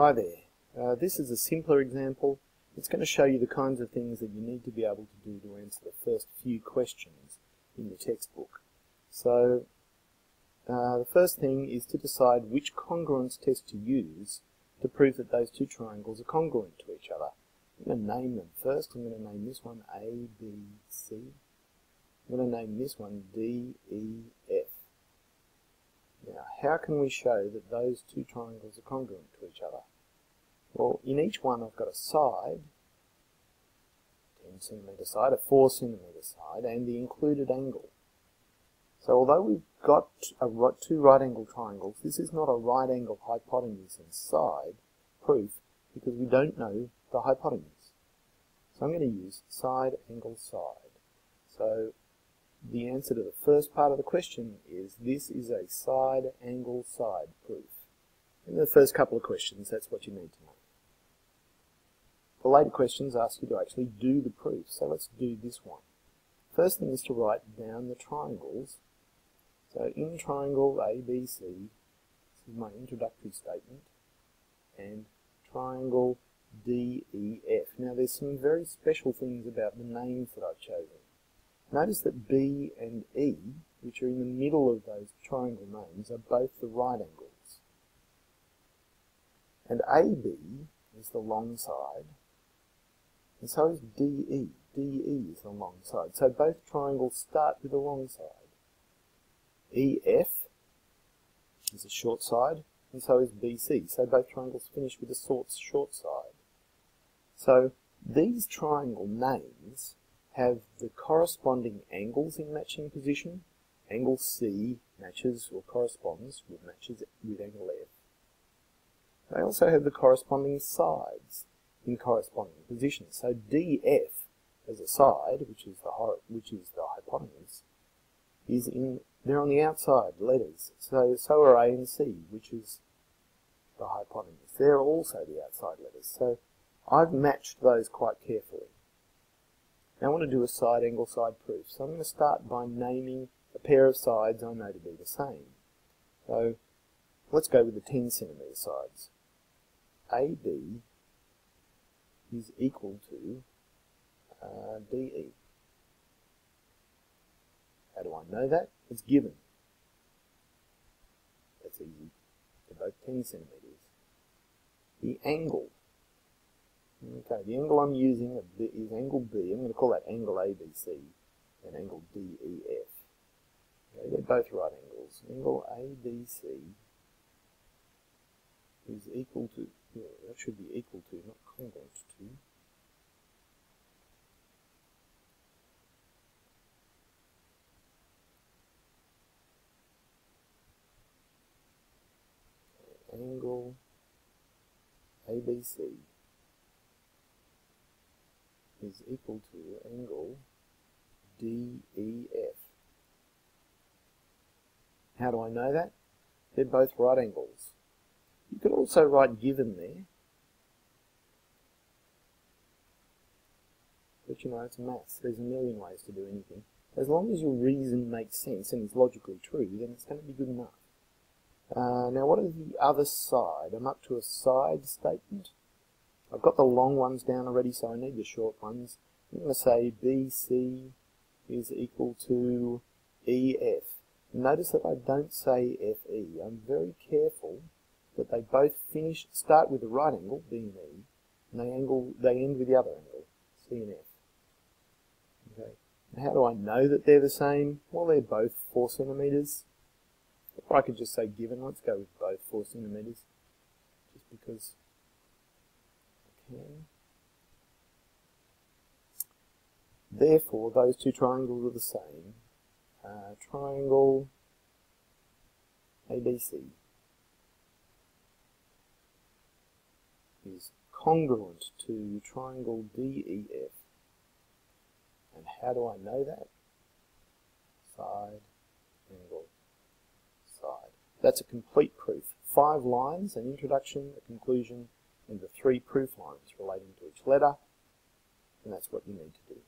Hi there. This is a simpler example. It's going to show you the kinds of things that you need to be able to do to answer the first few questions in your textbook. So the first thing is to decide which congruence test to use to prove that those two triangles are congruent to each other. I'm going to name them first. I'm going to name this one A, B, C. I'm going to name this one D, E, F. Now, how can we show that those two triangles are congruent to each other? Well, in each one I've got a side, 10 centimetre side, a 4 centimetre side, and the included angle. So although we've got two right angle triangles, this is not a right angle hypotenuse and side proof because we don't know the hypotenuse. So I'm going to use side angle side. So the answer to the first part of the question is this is a side angle side proof. In the first couple of questions, that's what you need to know. The later questions ask you to actually do the proof, so let's do this one. First thing is to write down the triangles. So in triangle ABC, this is my introductory statement, and triangle DEF. Now there's some very special things about the names that I've chosen. Notice that B and E, which are in the middle of those triangle names, are both the right angles. And AB is the long side, and so is DE. DE is the long side. So both triangles start with the long side. EF is the short side, and so is BC. So both triangles finish with the short side. So these triangle names have the corresponding angles in matching position. Angle C matches or corresponds with angle F. They also have the corresponding sides in corresponding positions. So DF as a side, which is the hypotenuse, they're on the outside letters. So are A and C, which is the hypotenuse. They're also the outside letters. So I've matched those quite carefully. Now I want to do a side angle side proof. So I'm going to start by naming a pair of sides I know to be the same. So let's go with the 10 centimetre sides. AB is equal to DE. How do I know that? It's given. That's easy. They're both 10 centimetres. The angle. Okay, the angle I'm using is angle B. I'm going to call that angle ABC and angle DEF. Okay, they're both right angles. Angle ABC is equal to, that should be equal to, not congruent to, angle ABC is equal to angle DEF. How do I know that? They're both right angles. You could also write given there, but you know, it's maths. There's a million ways to do anything. As long as your reason makes sense and is logically true, then it's going to be good enough. Now what is the other side? I'm up to a side statement. I've got the long ones down already, so I need the short ones. I'm going to say BC is equal to EF. Notice that I don't say FE. I'm very careful that they both start with the right angle, B and E, and they end with the other angle, C and F. Okay. Now how do I know that they're the same? Well, they're both 4 centimetres. Or I could just say given. Let's go with both 4 centimetres, just because I can. Therefore, those two triangles are the same. Triangle ABC is congruent to triangle DEF. And how do I know that? Side, angle, side. That's a complete proof. 5 lines, an introduction, a conclusion, and the 3 proof lines relating to each letter. And that's what you need to do.